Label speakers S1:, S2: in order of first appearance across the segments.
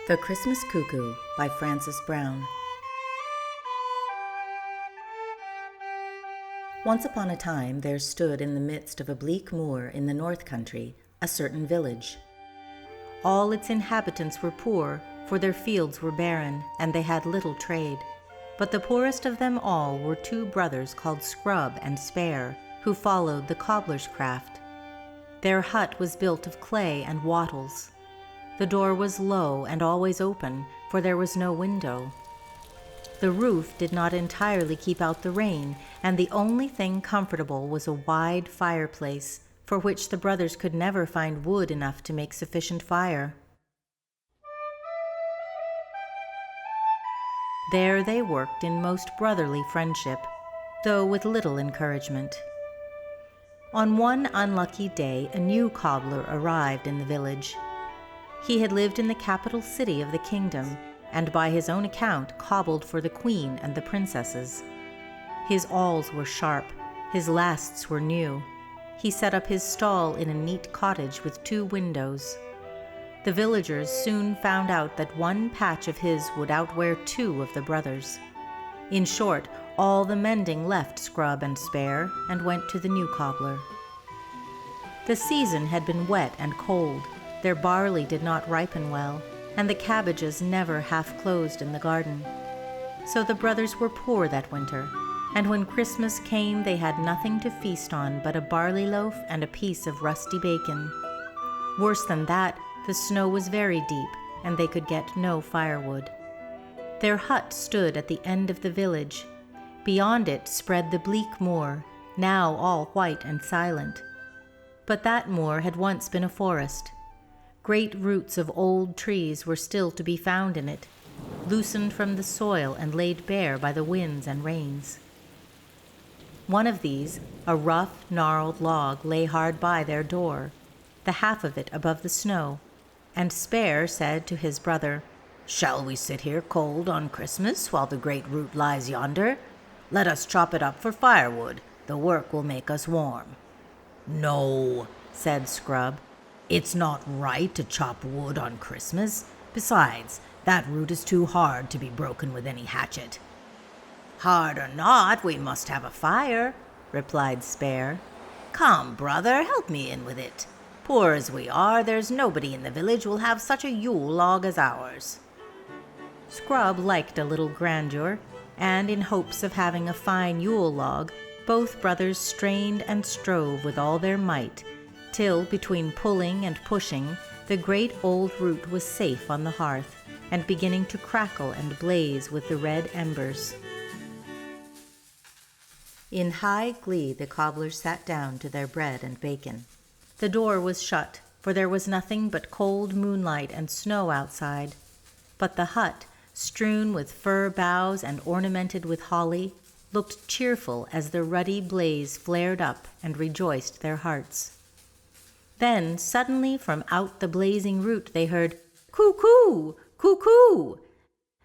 S1: The Christmas Cuckoo by Frances Browne. Once upon a time there stood in the midst of a bleak moor in the north country a certain village. All its inhabitants were poor, for their fields were barren, and they had little trade. But the poorest of them all were two brothers called Scrub and Spare, who followed the cobbler's craft. Their hut was built of clay and wattles. The door was low and always open, for there was no window. The roof did not entirely keep out the rain, and the only thing comfortable was a wide fireplace, for which the brothers could never find wood enough to make sufficient fire. There they worked in most brotherly friendship, though with little encouragement. On one unlucky day, a new cobbler arrived in the village. He had lived in the capital city of the kingdom, and by his own account cobbled for the queen and the princesses. His awls were sharp, his lasts were new. He set up his stall in a neat cottage with 2 windows. The villagers soon found out that one patch of his would outwear 2 of the brothers. In short, all the mending left Scrub and Spare and went to the new cobbler. The season had been wet and cold. Their barley did not ripen well, and the cabbages never half closed in the garden. So the brothers were poor that winter, and when Christmas came they had nothing to feast on but a barley loaf and a piece of rusty bacon. Worse than that, the snow was very deep, and they could get no firewood. Their hut stood at the end of the village. Beyond it spread the bleak moor, now all white and silent. But that moor had once been a forest. Great roots of old trees were still to be found in it, loosened from the soil and laid bare by the winds and rains. One of these, a rough, gnarled log, lay hard by their door, the half of it above the snow, and Spare said to his brother, "Shall we sit here cold on Christmas while the great root lies yonder? Let us chop it up for firewood. The work will make us warm." "No," said Scrub. "It's not right to chop wood on Christmas. Besides, that root is too hard to be broken with any hatchet." "Hard or not, we must have a fire," replied Spare. "Come, brother, help me in with it. Poor as we are, there's nobody in the village will have such a Yule log as ours." Scrub liked a little grandeur, and in hopes of having a fine Yule log, both brothers strained and strove with all their might, till, between pulling and pushing, the great old root was safe on the hearth, and beginning to crackle and blaze with the red embers. In high glee the cobblers sat down to their bread and bacon. The door was shut, for there was nothing but cold moonlight and snow outside. But the hut, strewn with fir boughs and ornamented with holly, looked cheerful as the ruddy blaze flared up and rejoiced their hearts. Then suddenly from out the blazing root they heard, "Cuckoo! Cuckoo!"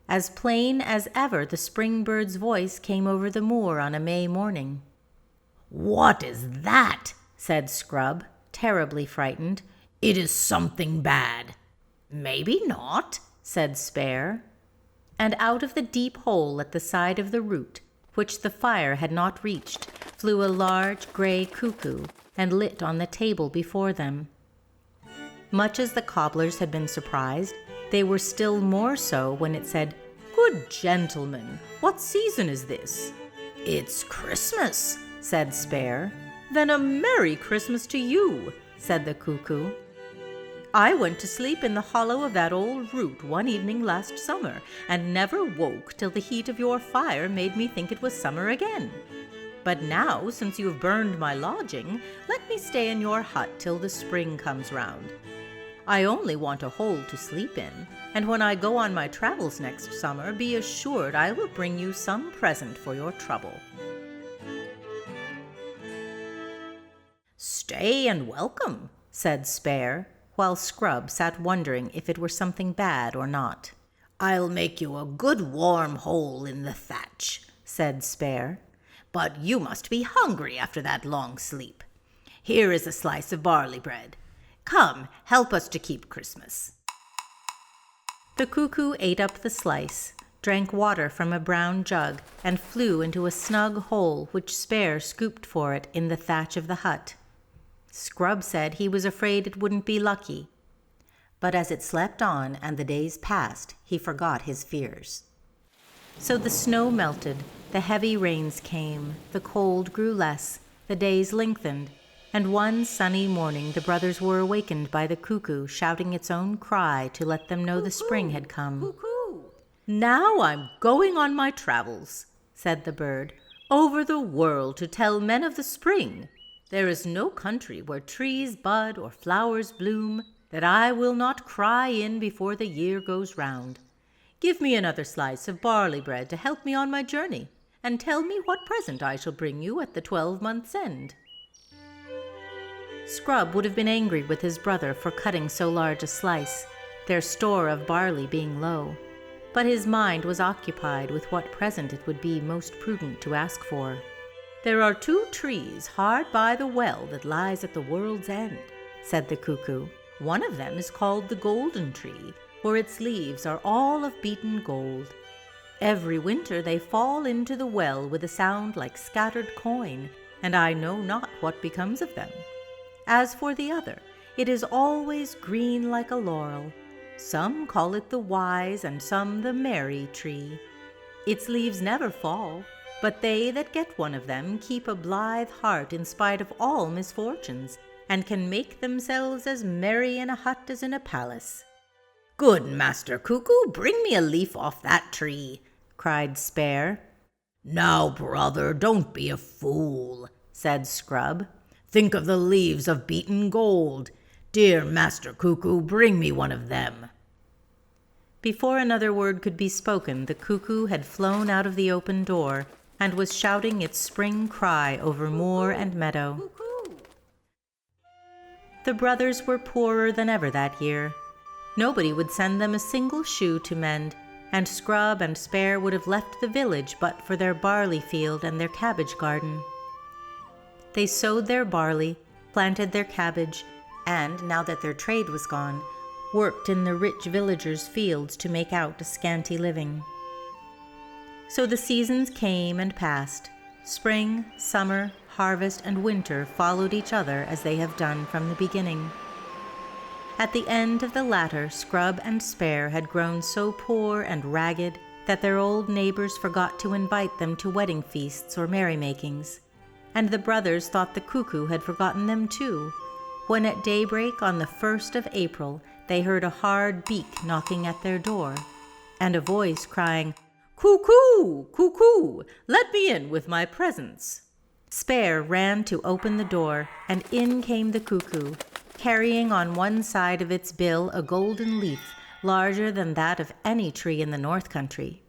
S1: As plain as ever the spring bird's voice came over the moor on a May morning. "What is that?" said Scrub, terribly frightened. "It is something bad." "Maybe not," said Spare. And out of the deep hole at the side of the root, which the fire had not reached, flew a large gray cuckoo, and lit on the table before them. Much as the cobblers had been surprised, they were still more so when it said, "Good gentlemen, what season is this?" "It's Christmas," said Spare. "Then a Merry Christmas to you," said the cuckoo. "I went to sleep in the hollow of that old root one evening last summer, and never woke till the heat of your fire made me think it was summer again. But now, since you have burned my lodging, let me stay in your hut till the spring comes round. I only want a hole to sleep in, and when I go on my travels next summer, be assured I will bring you some present for your trouble." "Stay and welcome," said Spare, while Scrub sat wondering if it were something bad or not. "I'll make you a good warm hole in the thatch," said Spare. "But you must be hungry after that long sleep. Here is a slice of barley bread. Come, help us to keep Christmas." The cuckoo ate up the slice, drank water from a brown jug, and flew into a snug hole which Spare scooped for it in the thatch of the hut. Scrub said he was afraid it wouldn't be lucky. But as it slept on and the days passed, he forgot his fears. So the snow melted, the heavy rains came, the cold grew less, the days lengthened, and one sunny morning the brothers were awakened by the cuckoo shouting its own cry to let them know the spring had come.
S2: Cuckoo!
S1: "Now I'm going on my travels," said the bird, "over the world to tell men of the spring. There is no country where trees bud or flowers bloom that I will not cry in before the year goes round. Give me another slice of barley bread to help me on my journey, and tell me what present I shall bring you at the 12-month's end." Scrub would have been angry with his brother for cutting so large a slice, their store of barley being low, but his mind was occupied with what present it would be most prudent to ask for. "There are 2 trees hard by the well that lies at the world's end," said the cuckoo. "One of them is called the golden tree, for its leaves are all of beaten gold. Every winter they fall into the well with a sound like scattered coin, and I know not what becomes of them. As for the other, it is always green like a laurel. Some call it the wise and some the merry tree. Its leaves never fall, but they that get one of them keep a blithe heart in spite of all misfortunes, and can make themselves as merry in a hut as in a palace." "Good Master Cuckoo, bring me a leaf off that tree," cried Spare. "Now, brother, don't be a fool," said Scrub. "Think of the leaves of beaten gold. Dear Master Cuckoo, bring me one of them." Before another word could be spoken, the cuckoo had flown out of the open door and was shouting its spring cry over moor and meadow. The brothers were poorer than ever that year. Nobody would send them a single shoe to mend, and Scrub and Spare would have left the village but for their barley field and their cabbage garden. They sowed their barley, planted their cabbage, and, now that their trade was gone, worked in the rich villagers' fields to make out a scanty living. So the seasons came and passed. Spring, summer, harvest, and winter followed each other as they have done from the beginning. At the end of the latter, Scrub and Spare had grown so poor and ragged that their old neighbors forgot to invite them to wedding feasts or merrymakings, and the brothers thought the cuckoo had forgotten them too, when at daybreak on the 1st of April they heard a hard beak knocking at their door, and a voice crying, "Cuckoo! Cuckoo! Let me in with my presents." Spare ran to open the door, and in came the cuckoo, carrying on one side of its bill a golden leaf larger than that of any tree in the north country,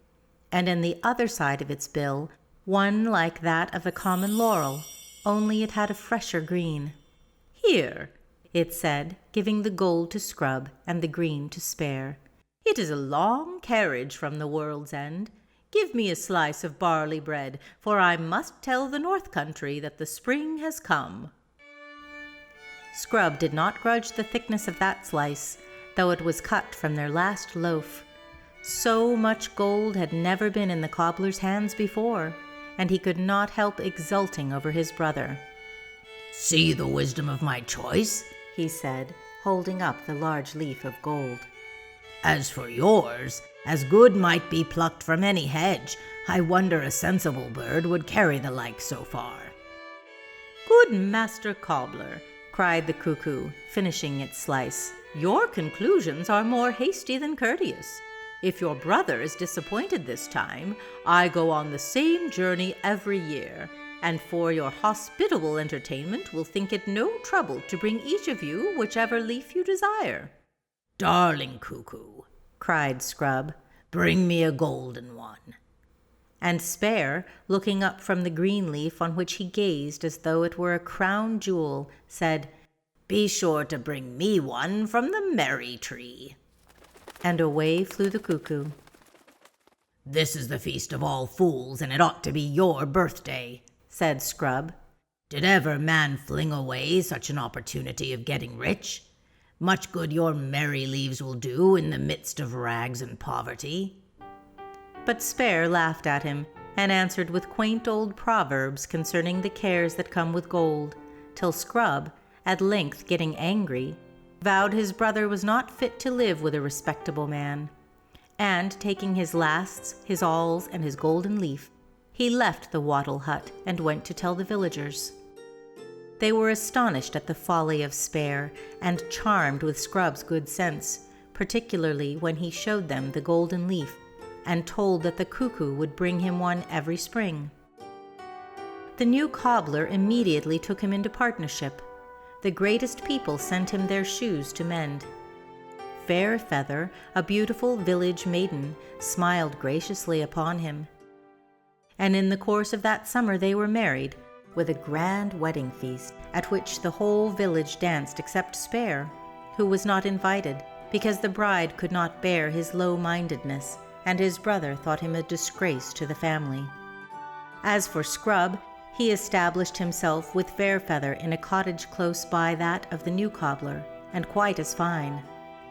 S1: and in the other side of its bill one like that of the common laurel, only it had a fresher green. "Here," it said, giving the gold to Scrub and the green to Spare. "It is a long carriage from the world's end. Give me a slice of barley bread, for I must tell the north country that the spring has come." Scrub did not grudge the thickness of that slice, though it was cut from their last loaf. So much gold had never been in the cobbler's hands before, and he could not help exulting over his brother. "See the wisdom of my choice," he said, holding up the large leaf of gold. "As for yours, as good might be plucked from any hedge. I wonder a sensible bird would carry the like so far." "Good Master Cobbler," cried the cuckoo, finishing its slice, "your conclusions are more hasty than courteous. If your brother is disappointed this time, I go on the same journey every year, and for your hospitable entertainment will think it no trouble to bring each of you whichever leaf you desire." "Darling cuckoo," cried Scrub, "bring me a golden one." And Spare, looking up from the green leaf on which he gazed as though it were a crown jewel, said, "Be sure to bring me one from the merry tree." And away flew the cuckoo. "This is the feast of all fools, and it ought to be your birthday," said Scrub. "Did ever man fling away such an opportunity of getting rich?
S2: Much good your merry leaves will do in the midst of rags and poverty."
S1: But Spare laughed at him, and answered with quaint old proverbs concerning the cares that come with gold, till Scrub, at length getting angry, vowed his brother was not fit to live with a respectable man. And taking his lasts, his alls, and his golden leaf, he left the wattle hut and went to tell the villagers. They were astonished at the folly of Spare, and charmed with Scrub's good sense, particularly when he showed them the golden leaf, and told that the cuckoo would bring him one every spring. The new cobbler immediately took him into partnership. The greatest people sent him their shoes to mend. Fairfeather, a beautiful village maiden, smiled graciously upon him. And in the course of that summer they were married, with a grand wedding feast, at which the whole village danced except Spare, who was not invited, because the bride could not bear his low-mindedness, and his brother thought him a disgrace to the family. As for Scrub, he established himself with Fairfeather in a cottage close by that of the new cobbler, and quite as fine.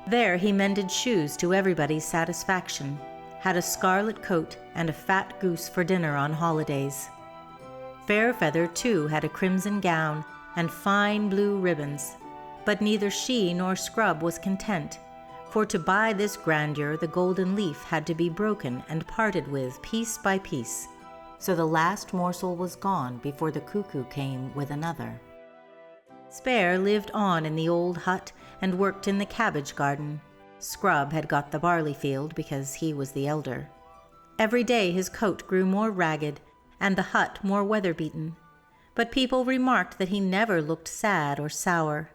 S1: There he mended shoes to everybody's satisfaction, had a scarlet coat and a fat goose for dinner on holidays. Fairfeather, too, had a crimson gown and fine blue ribbons, but neither she nor Scrub was content, for to buy this grandeur the golden leaf had to be broken and parted with piece by piece, so the last morsel was gone before the cuckoo came with another. Spare lived on in the old hut and worked in the cabbage garden. Scrub had got the barley field because he was the elder. Every day his coat grew more ragged and the hut more weather-beaten, but people remarked that he never looked sad or sour.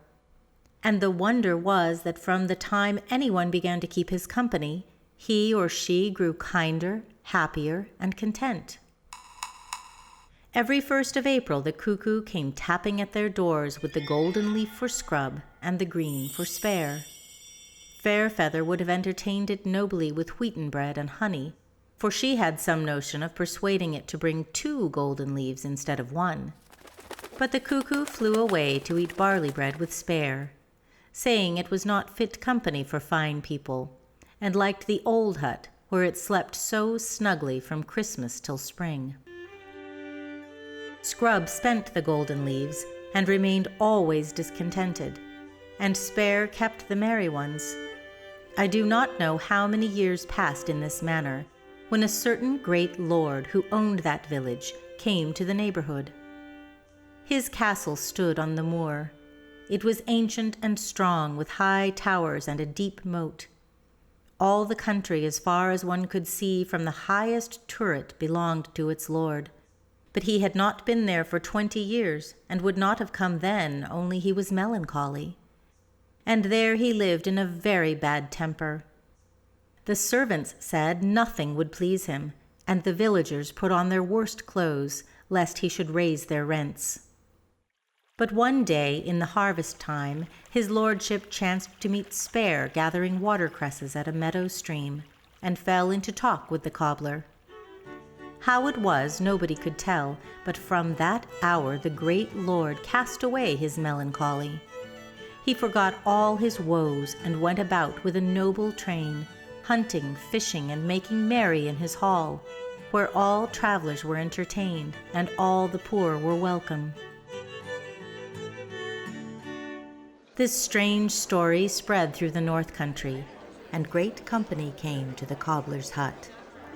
S1: And the wonder was that from the time anyone began to keep his company, he or she grew kinder, happier, and content. Every 1st of April the cuckoo came tapping at their doors with the golden leaf for Scrub and the green for Spare. Fairfeather would have entertained it nobly with wheaten bread and honey, for she had some notion of persuading it to bring 2 golden leaves instead of 1. But the cuckoo flew away to eat barley bread with Spare, saying it was not fit company for fine people, and liked the old hut where it slept so snugly from Christmas till spring. Scrub spent the golden leaves and remained always discontented, and Spare kept the merry ones. I do not know how many years passed in this manner, when a certain great lord who owned that village came to the neighborhood. His castle stood on the moor. It was ancient and strong, with high towers and a deep moat. All the country, as far as one could see from the highest turret, belonged to its lord. But he had not been there for 20 years, and would not have come then, only he was melancholy. And there he lived in a very bad temper. The servants said nothing would please him, and the villagers put on their worst clothes, lest he should raise their rents. But one day, in the harvest time, his lordship chanced to meet Spare gathering watercresses at a meadow stream, and fell into talk with the cobbler. How it was nobody could tell, but from that hour the great lord cast away his melancholy. He forgot all his woes and went about with a noble train, hunting, fishing, and making merry in his hall, where all travelers were entertained and all the poor were welcome. This strange story spread through the north country, and great company came to the cobbler's hut.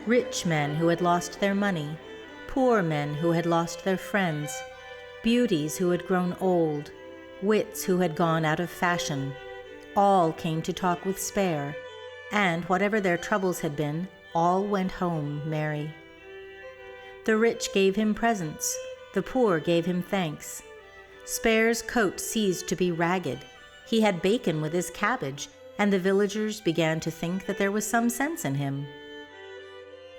S1: Rich men who had lost their money, poor men who had lost their friends, beauties who had grown old, wits who had gone out of fashion, all came to talk with Spare, and whatever their troubles had been, all went home merry. The rich gave him presents, the poor gave him thanks. Spare's coat ceased to be ragged. He had bacon with his cabbage, and the villagers began to think that there was some sense in him.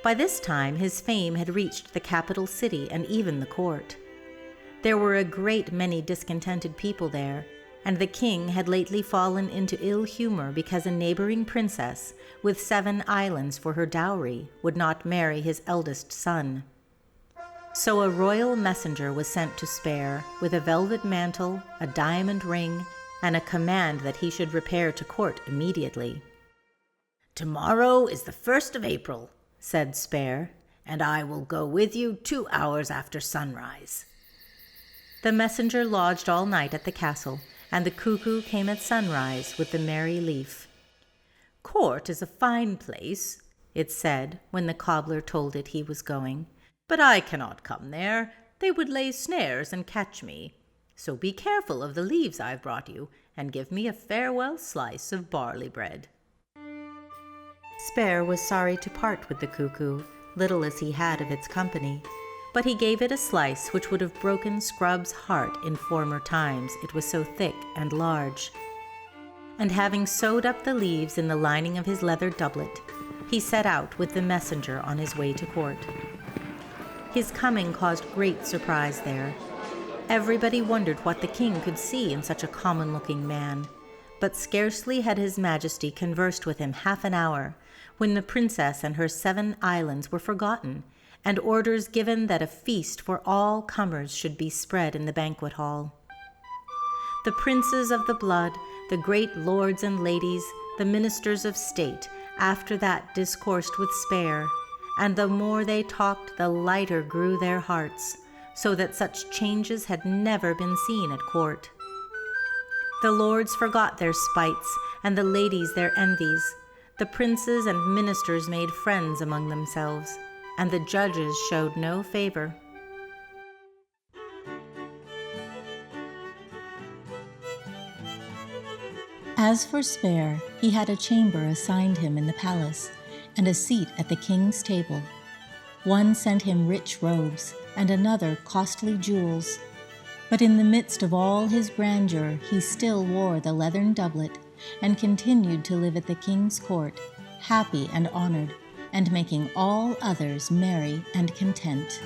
S1: By this time his fame had reached the capital city and even the court. There were a great many discontented people there, and the king had lately fallen into ill humor because a neighboring princess, with 7 islands for her dowry, would not marry his eldest son. So a royal messenger was sent to Spare, with a velvet mantle, a diamond ring, and a command that he should repair to court immediately.
S2: "Tomorrow is the 1st of April," said Spare, "and I will go with you 2 hours after sunrise."
S1: The messenger lodged all night at the castle, and the cuckoo came at sunrise with the merry leaf. "Court is a fine place," it said, when the cobbler told it he was going, "but I cannot come there. They would lay snares and catch me. So be careful of the leaves I've brought you, and give me a farewell slice of barley bread." Spare was sorry to part with the cuckoo, little as he had of its company, but he gave it a slice which would have broken Scrub's heart in former times, it was so thick and large. And having sewed up the leaves in the lining of his leather doublet, he set out with the messenger on his way to court. His coming caused great surprise there. Everybody wondered what the king could see in such a common-looking man, but scarcely had his majesty conversed with him half an hour, when the princess and her 7 islands were forgotten, and orders given that a feast for all comers should be spread in the banquet hall. The princes of the blood, the great lords and ladies, the ministers of state, after that discoursed with Spare, and the more they talked, the lighter grew their hearts, so that such changes had never been seen at court. The lords forgot their spites, and the ladies their envies. The princes and ministers made friends among themselves, and the judges showed no favor. As for Spare, he had a chamber assigned him in the palace, and a seat at the king's table. One sent him rich robes, and another costly jewels. But in the midst of all his grandeur, he still wore the leathern doublet, and continued to live at the king's court, happy and honored, and making all others merry and content.